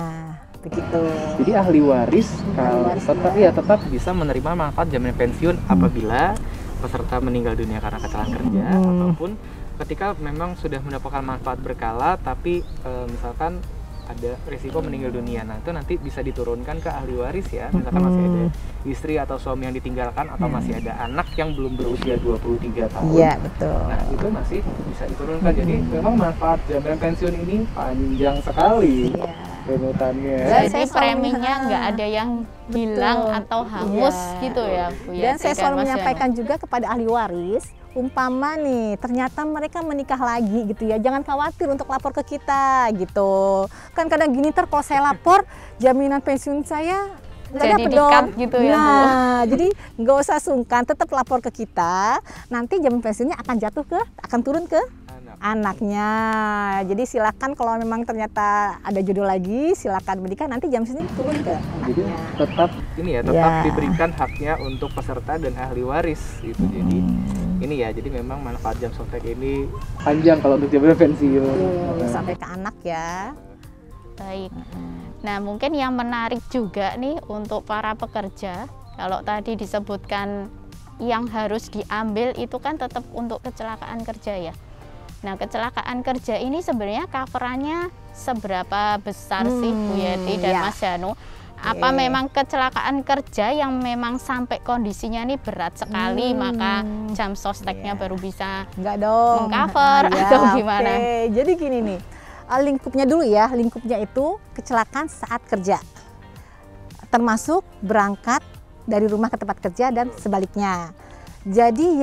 Speaker 2: begitu.
Speaker 4: Jadi ahli waris kalau tetap bisa menerima manfaat jaminan pensiun apabila peserta meninggal dunia karena kecelakaan kerja ataupun ketika memang sudah mendapatkan manfaat berkala tapi misalkan ada risiko meninggal dunia. Nah, itu nanti bisa diturunkan ke ahli waris ya. Misalkan masih ada istri atau suami yang ditinggalkan atau masih ada anak yang belum berusia 23 tahun.
Speaker 2: Iya, betul.
Speaker 4: Nah, itu masih bisa diturunkan. Jadi memang manfaat jaminan pensiun ini panjang sekali. Penutannya.
Speaker 1: Jadi preminya nggak ada yang hilang atau hangus gitu ya, Bu ya.
Speaker 2: Dan saya selalu menyampaikan juga kepada ahli waris, umpama nih ternyata mereka menikah lagi gitu ya, jangan khawatir untuk lapor ke kita gitu. Kan kadang gini kalau saya lapor jaminan pensiun saya nggak dapet dong
Speaker 1: gitu ya, Bu.
Speaker 2: Nah, jadi nggak usah sungkan, tetap lapor ke kita. Nanti jaminan pensiunnya akan turun ke anaknya. Jadi silakan kalau memang ternyata ada jodoh lagi, silakan menikah, nanti jam sini turun ke
Speaker 3: jadi
Speaker 4: tetap diberikan haknya untuk peserta dan ahli waris gitu. Jadi ini ya, jadi memang manfaat jam sostek ini
Speaker 3: panjang kalau untuk jaminan pensiun
Speaker 2: sampai ke anak ya.
Speaker 1: Baik. Nah, mungkin yang menarik juga nih untuk para pekerja, kalau tadi disebutkan yang harus diambil itu kan tetap untuk kecelakaan kerja ya. Nah, kecelakaan kerja ini sebenarnya coverannya seberapa besar sih, Bu Yeti dan Mas Janu? Apa memang kecelakaan kerja yang memang sampai kondisinya ini berat sekali maka jam sosteknya baru bisa mengcover atau gimana?
Speaker 2: Jadi gini nih, lingkupnya dulu ya, lingkupnya itu kecelakaan saat kerja, termasuk berangkat dari rumah ke tempat kerja dan sebaliknya. Jadi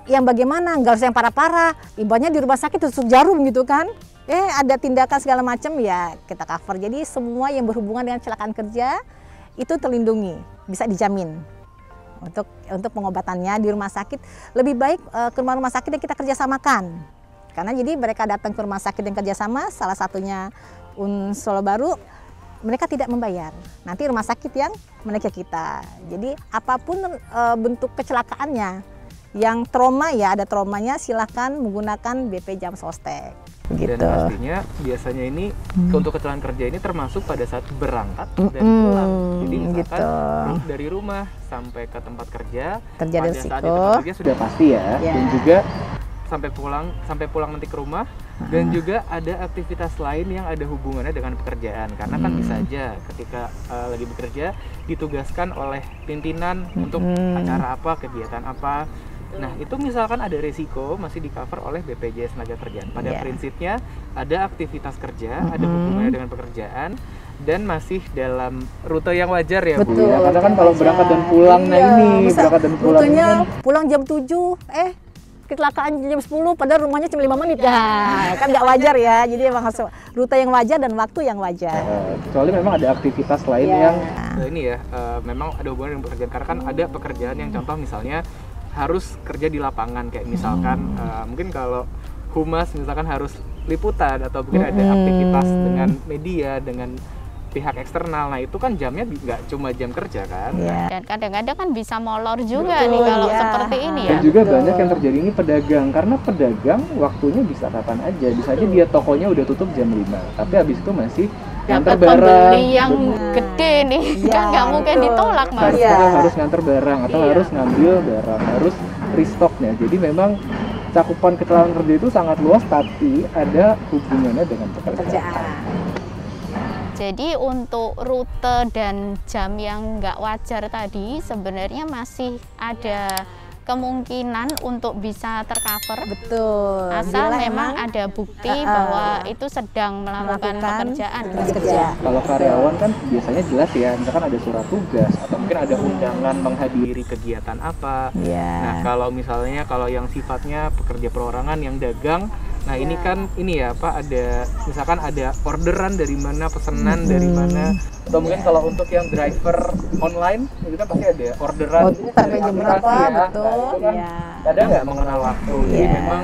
Speaker 2: yang bagaimana, nggak usah yang parah-parah, ibaratnya di rumah sakit tusuk jarum gitu kan, ada tindakan segala macam ya kita cover. Jadi semua yang berhubungan dengan kecelakaan kerja itu terlindungi, bisa dijamin untuk pengobatannya di rumah sakit. Lebih baik ke rumah sakit yang kita kerjasamakan. Karena jadi mereka datang ke rumah sakit yang kerjasama, salah satunya Solo Baru, mereka tidak membayar. Nanti rumah sakit yang menagih kita. Jadi apapun bentuk kecelakaannya, yang trauma ya ada traumanya, silahkan menggunakan BP Jam Sostek. Gitu.
Speaker 4: Dan pastinya biasanya ini untuk kecelakaan kerja ini termasuk pada saat berangkat dan pulang. Jadi misalkan dari rumah sampai ke tempat kerja,
Speaker 2: terjadi
Speaker 4: pada
Speaker 2: risiko.
Speaker 4: saat di tempat kerja sudah
Speaker 3: pasti ya. Dan juga sampai pulang nanti ke rumah. Dan juga ada aktivitas lain yang ada hubungannya dengan pekerjaan. Karena kan bisa aja ketika lagi bekerja ditugaskan oleh pimpinan untuk acara apa, kegiatan apa. Nah, itu misalkan ada resiko masih di cover oleh BPJS Tenagakerjaan. Pada prinsipnya ada aktivitas kerja, ada hubungannya dengan pekerjaan, dan masih dalam rute yang wajar ya, Bu. Ya, karena kan kalau berangkat dan pulang, nah ini berangkat dan pulang
Speaker 2: rutenya
Speaker 3: kan
Speaker 2: pulang jam 7, kecelakaan jam 10, padahal rumahnya cuma 5 menit. Kan nggak wajar ya. Jadi emang harus rute yang wajar dan waktu yang wajar.
Speaker 3: Kecuali memang ada aktivitas lain yang
Speaker 4: ini ya, memang ada hubungan dengan pekerjaan. Karena kan ada pekerjaan yang contoh misalnya harus kerja di lapangan, kayak misalkan mungkin kalau humas misalkan harus liputan atau mungkin ada aktivitas dengan media, dengan pihak eksternal. Nah itu kan jamnya nggak cuma jam kerja kan.
Speaker 1: Dan kadang-kadang kan bisa molor juga nih kalau seperti ini ya.
Speaker 3: Dan juga banyak yang terjadi ini pedagang, karena pedagang waktunya bisa kapan aja. Bisa aja dia tokonya udah tutup jam 5, tapi habis itu masih nganter barang
Speaker 1: pembeli yang gede nih, kan nggak mungkin ditolak Mas.
Speaker 3: Harus nganter barang atau harus ngambil barang, harus restocknya. Jadi memang cakupan kecelakaan kerja itu sangat luas, tapi ada hubungannya dengan pekerjaan.
Speaker 1: Jadi untuk rute dan jam yang nggak wajar tadi sebenarnya masih ada kemungkinan untuk bisa tercover.
Speaker 2: Betul.
Speaker 1: Asal memang ada bukti bahwa itu sedang melakukan pekerjaan.
Speaker 3: Kalau karyawan kan biasanya jelas ya, misalkan ada surat tugas atau mungkin ada undangan menghadiri kegiatan apa. Nah kalau misalnya kalau yang sifatnya pekerja perorangan yang dagang, nah ini kan ini ya Pak, ada misalkan ada orderan dari mana, pesanan dari mana, atau mungkin kalau untuk yang driver online itu kan pasti ada orderan
Speaker 2: sampai jam berapa,
Speaker 3: betul. Nah, itu kan kadang nggak mengenal waktu. Jadi memang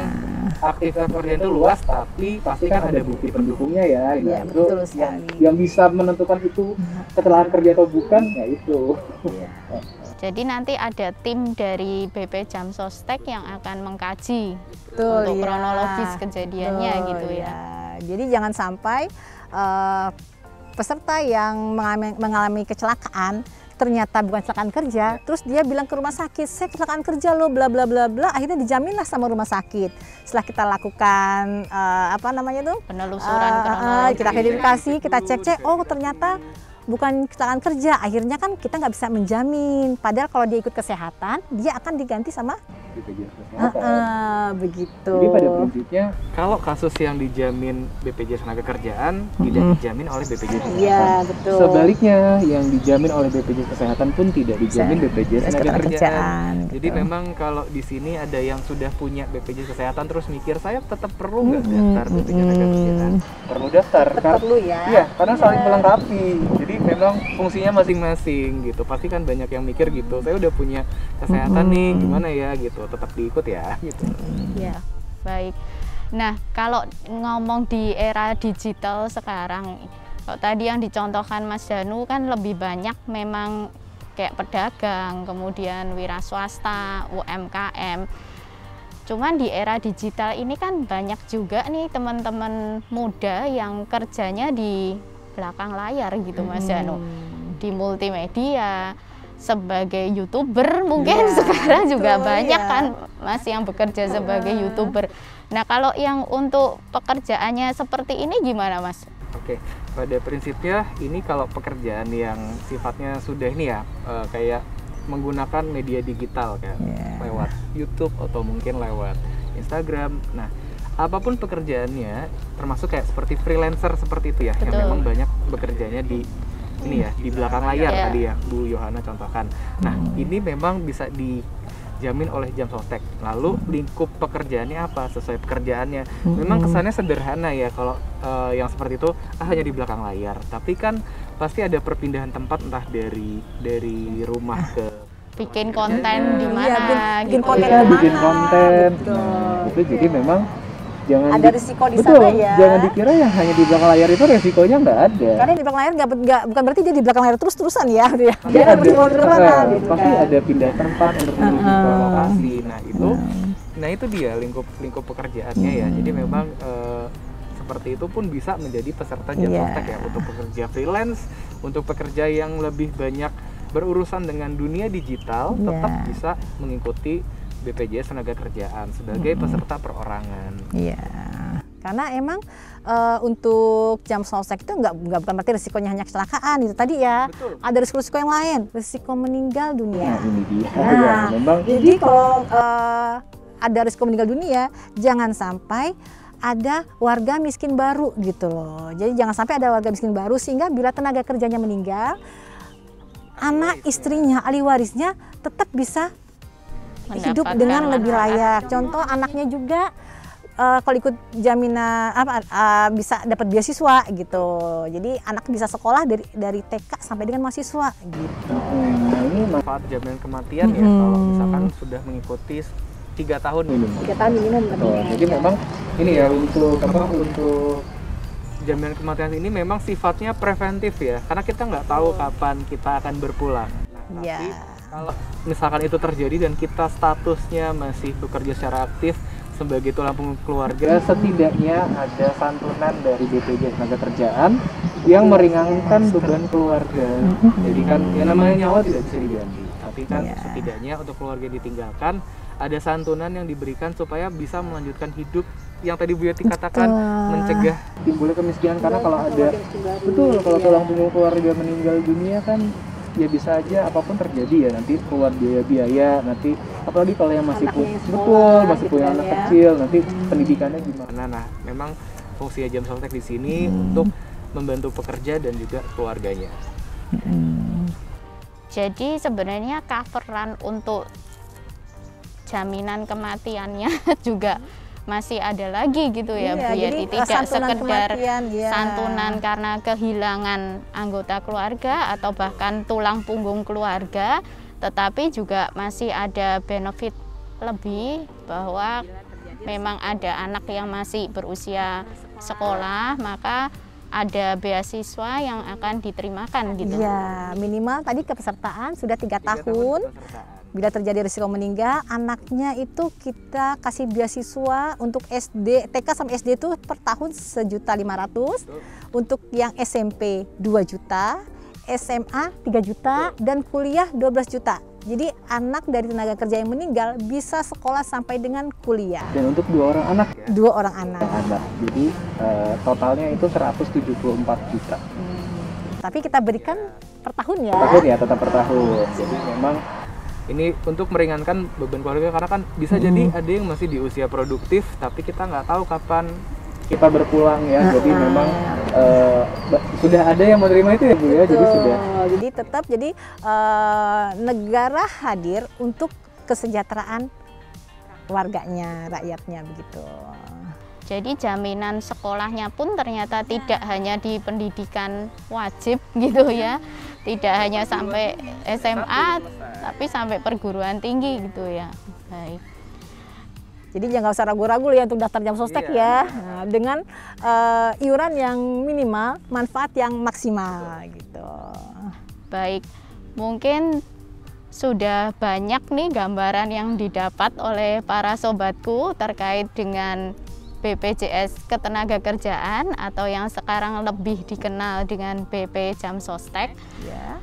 Speaker 3: aktivitas pekerjaan itu luas, tapi pasti kan ada bukti pendukungnya ya. Nah, itu yang bisa menentukan itu kecelakaan kerja atau bukan, ya itu.
Speaker 1: Jadi nanti ada tim dari BP Jam Sostek yang akan mengkaji untuk kronologis kejadiannya gitu ya.
Speaker 2: Jadi jangan sampai peserta yang mengalami kecelakaan ternyata bukan kecelakaan kerja, terus dia bilang ke rumah sakit, saya kecelakaan kerja loh, bla bla bla bla, akhirnya dijaminlah sama rumah sakit. Setelah kita lakukan
Speaker 1: penelusuran kronologis,
Speaker 2: kita verifikasi, kita cek, oh ternyata bukan kecelakaan kerja, akhirnya kan kita nggak bisa menjamin. Padahal kalau dia ikut kesehatan, dia akan diganti sama
Speaker 3: BPJS Kesehatan.
Speaker 2: Begitu.
Speaker 3: Jadi pada prinsipnya
Speaker 4: kalau kasus yang dijamin BPJS Tenagakerjaan tidak dijamin oleh BPJS Kesehatan.
Speaker 2: Iya, betul.
Speaker 3: Sebaliknya yang dijamin oleh BPJS Kesehatan pun tidak dijamin BPJS Tenagakerjaan.
Speaker 4: Jadi memang kalau di sini ada yang sudah punya BPJS Kesehatan terus mikir saya tetap perlu nggak daftar BPJS Tenagakerjaan?
Speaker 3: Perlu daftar,
Speaker 2: perlu ya.
Speaker 3: Iya, karena saling melengkapi. Jadi memang fungsinya masing-masing gitu. Pasti kan banyak yang mikir gitu. Saya udah punya kesehatan nih, gimana ya gitu. Tetap diikut ya gitu.
Speaker 1: Ya, baik. Nah, kalau ngomong di era digital sekarang, kalau tadi yang dicontohkan Mas Danu kan lebih banyak memang kayak pedagang, kemudian wira swasta, UMKM. Cuman di era digital ini kan banyak juga nih teman-teman muda yang kerjanya di belakang layar gitu Mas Danu, di multimedia, sebagai YouTuber mungkin sekarang juga banyak kan Mas yang bekerja sebagai YouTuber. Nah kalau yang untuk pekerjaannya seperti ini gimana Mas?
Speaker 4: Oke, pada prinsipnya ini kalau pekerjaan yang sifatnya sudah ini ya kayak menggunakan media digital kayak lewat YouTube atau mungkin lewat Instagram. Nah apapun pekerjaannya termasuk kayak seperti freelancer seperti itu ya. Betul. Yang memang banyak bekerjanya di ini ya di belakang layar tadi ya Bu Yohana contohkan. Nah ini memang bisa dijamin oleh Jam Sostek. Lalu lingkup pekerjaannya apa sesuai pekerjaannya. Memang kesannya sederhana ya kalau yang seperti itu hanya di belakang layar. Tapi kan pasti ada perpindahan tempat entah dari rumah ke
Speaker 1: bikin konten di mana,
Speaker 2: bikin
Speaker 1: gitu
Speaker 2: konten
Speaker 1: ya.
Speaker 3: Bikin konten. Nah, itu jadi memang
Speaker 2: ada risiko di
Speaker 3: betul,
Speaker 2: sana ya.
Speaker 3: Jangan dikira yang hanya di belakang layar itu resikonya nggak ada.
Speaker 2: Karena di belakang layar bukan berarti dia di belakang layar terus-terusan ya.
Speaker 3: Dia
Speaker 2: ada risiko di mana gitu
Speaker 3: pasti
Speaker 2: kan.
Speaker 3: ada pindah tempat untuk menuju ke lokasi.
Speaker 4: Nah itu dia lingkup pekerjaannya ya. Jadi memang seperti itu pun bisa menjadi peserta jam sostek ya, untuk pekerja freelance, untuk pekerja yang lebih banyak berurusan dengan dunia digital, tetap bisa mengikuti BPJS Tenagakerjaan sebagai peserta perorangan.
Speaker 2: Iya, karena emang untuk jam sostek itu bukan berarti risikonya hanya kecelakaan itu tadi ya.
Speaker 4: Betul.
Speaker 2: Ada risiko yang lain, risiko meninggal dunia.
Speaker 3: Nah ini dia.
Speaker 2: Nah,
Speaker 3: Memang
Speaker 2: jadi kalau ada risiko meninggal dunia, jangan sampai ada warga miskin baru gitu loh. Jadi jangan sampai ada warga miskin baru sehingga bila tenaga kerjanya meninggal, anak istrinya, ahli warisnya tetap bisa hidup dengan lebih layak. Contoh anaknya juga kalau ikut jaminan bisa dapat beasiswa gitu. Jadi anak bisa sekolah dari TK sampai dengan mahasiswa gitu.
Speaker 3: nah ini
Speaker 4: Manfaat jaminan kematian ya, kalau misalkan sudah mengikuti 3 tahun minimum.
Speaker 2: 3 tahun minimum.
Speaker 3: betul. Jadi memang ini ya untuk
Speaker 4: Jaminan kematian ini memang sifatnya preventif ya, karena kita nggak tahu kapan kita akan berpulang. Nah,
Speaker 2: Iya.
Speaker 4: tapi kalau misalkan itu terjadi dan kita statusnya masih bekerja secara aktif sebagai tulang punggung keluarga,
Speaker 3: setidaknya ada santunan dari BPJS Tenagakerjaan yang meringankan beban keluarga. Jadi kan ya namanya nyawa tidak bisa diganti, tapi kan setidaknya untuk keluarga yang ditinggalkan ada santunan yang diberikan supaya bisa melanjutkan hidup yang tadi Bu Yeti katakan, mencegah timbulnya kemiskinan. Karena kalau ada kalau tulang punggung keluarga meninggal dunia kan ya bisa aja apapun terjadi ya, nanti keluar biaya nanti, apalagi kalau yang masih masih punya anak kecil, nanti pendidikannya gimana.
Speaker 4: Nah, memang fungsi jam sostek di sini untuk membantu pekerja dan juga keluarganya.
Speaker 1: Jadi sebenarnya coveran untuk jaminan kematiannya juga masih ada lagi gitu ya, Bu Yeti. Tidak sekedar santunan karena kehilangan anggota keluarga atau bahkan tulang punggung keluarga, tetapi juga masih ada benefit lebih bahwa memang ada anak yang masih berusia sekolah, maka ada beasiswa yang akan diterimakan gitu.
Speaker 2: Iya, minimal tadi kepesertaan sudah 3 tahun. Bila terjadi risiko meninggal, anaknya itu kita kasih beasiswa untuk SD, TK sampai SD itu per tahun 1.500.000, untuk yang SMP 2 juta, SMA 3 juta, dan kuliah 12 juta. Jadi anak dari tenaga kerja yang meninggal bisa sekolah sampai dengan kuliah.
Speaker 3: Dan untuk 2 orang anak ya?
Speaker 2: 2 orang anak.
Speaker 3: Jadi totalnya itu 174 juta.
Speaker 2: Tapi kita berikan per tahun ya.
Speaker 3: Per tahun ya, tetap per tahun. Jadi memang
Speaker 4: ini untuk meringankan beban keluarga, karena kan bisa jadi ada yang masih di usia produktif tapi kita nggak tahu kapan
Speaker 3: kita berpulang ya. Jadi memang sudah ada yang menerima itu ya Bu ya. Jadi sudah.
Speaker 2: Jadi tetap negara hadir untuk kesejahteraan warganya, rakyatnya begitu.
Speaker 1: Jadi jaminan sekolahnya pun ternyata tidak hanya di pendidikan wajib gitu ya, tidak hanya sampai SMA, tapi sampai perguruan tinggi gitu ya. Baik.
Speaker 2: Jadi jangan usah ragu-ragu ya untuk daftar jam sostek ya, nah, dengan iuran yang minimal, manfaat yang maksimal gitu.
Speaker 1: Baik, mungkin sudah banyak nih gambaran yang didapat oleh para sobatku terkait dengan BPJS Ketenagakerjaan atau yang sekarang lebih dikenal dengan BP Jam Sostek.
Speaker 2: Ya.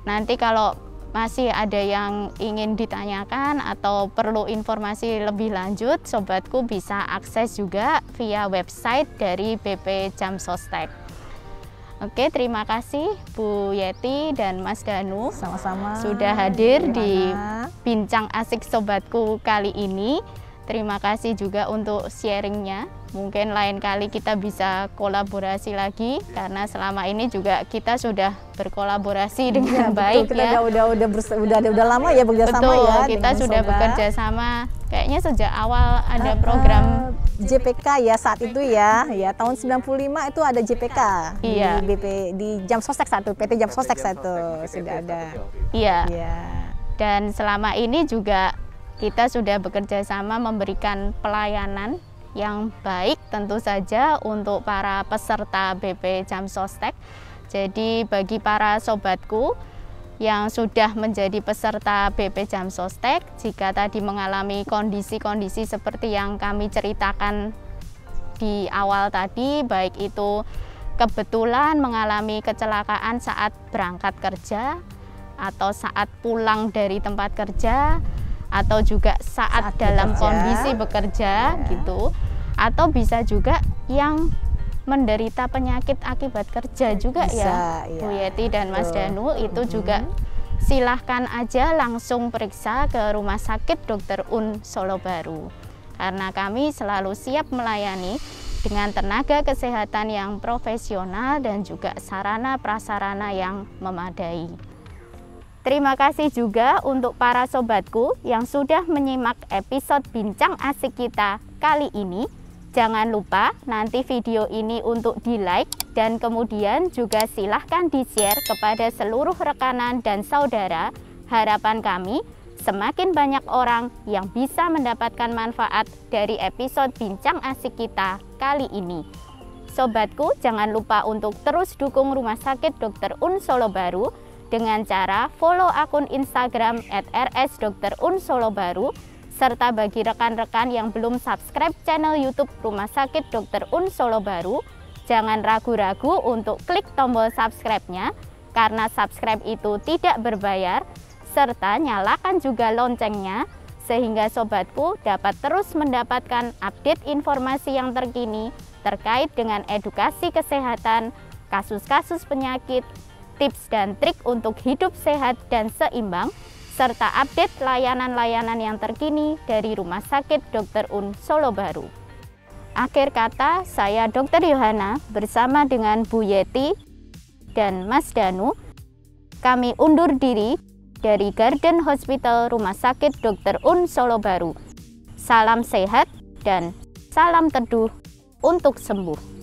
Speaker 1: Nanti kalau masih ada yang ingin ditanyakan atau perlu informasi lebih lanjut, sobatku bisa akses juga via website dari BP Jam Sostek. Oke, terima kasih Bu Yeti dan Mas Danu.
Speaker 2: Sama-sama.
Speaker 1: Sudah hadir di Bincang Asik Sobatku kali ini. Terima kasih juga untuk sharingnya. Mungkin lain kali kita bisa kolaborasi lagi karena selama ini juga kita sudah berkolaborasi dengan baik ya.
Speaker 2: Kita udah lama ya bekerja sama ya.
Speaker 1: Kita sudah bekerja sama. Kayaknya sejak awal ada program
Speaker 2: JPK ya saat itu ya tahun 95 itu ada JPK.
Speaker 1: Iya.
Speaker 2: Di BP di Jam Sostek 1, PT Jam Sostek 1 sudah ada.
Speaker 1: Iya. Dan selama ini juga kita sudah bekerja sama memberikan pelayanan yang baik tentu saja untuk para peserta BP Jam Sostek. Jadi bagi para sobatku yang sudah menjadi peserta BP Jam Sostek, jika tadi mengalami kondisi-kondisi seperti yang kami ceritakan di awal tadi, baik itu kebetulan mengalami kecelakaan saat berangkat kerja, atau saat pulang dari tempat kerja, atau juga saat dalam kondisi bekerja gitu, atau bisa juga yang menderita penyakit akibat kerja juga bisa, ya Bu Yeti dan Mas Danu, itu juga silahkan aja langsung periksa ke Rumah Sakit Dr. Un Solobaru, karena kami selalu siap melayani dengan tenaga kesehatan yang profesional dan juga sarana prasarana yang memadai. Terima kasih juga untuk para sobatku yang sudah menyimak episode Bincang Asik kita kali ini. Jangan lupa nanti video ini untuk di-like dan kemudian juga silahkan di-share kepada seluruh rekanan dan saudara. Harapan kami semakin banyak orang yang bisa mendapatkan manfaat dari episode Bincang Asik kita kali ini. Sobatku, jangan lupa untuk terus dukung Rumah Sakit Dr. Un Solobaru dengan cara follow akun Instagram @rsdrUnSolobaru, serta bagi rekan-rekan yang belum subscribe channel YouTube Rumah Sakit Dr. Un Solobaru, jangan ragu-ragu untuk klik tombol subscribe-nya, karena subscribe itu tidak berbayar, serta nyalakan juga loncengnya, sehingga sobatku dapat terus mendapatkan update informasi yang terkini terkait dengan edukasi kesehatan, kasus-kasus penyakit, tips dan trik untuk hidup sehat dan seimbang, serta update layanan-layanan yang terkini dari Rumah Sakit Dr. Un Solobaru. Akhir kata, saya Dr. Yohana bersama dengan Bu Yeti dan Mas Danu, kami undur diri dari Garden Hospital Rumah Sakit Dr. Un Solobaru. Salam sehat dan salam teduh untuk sembuh.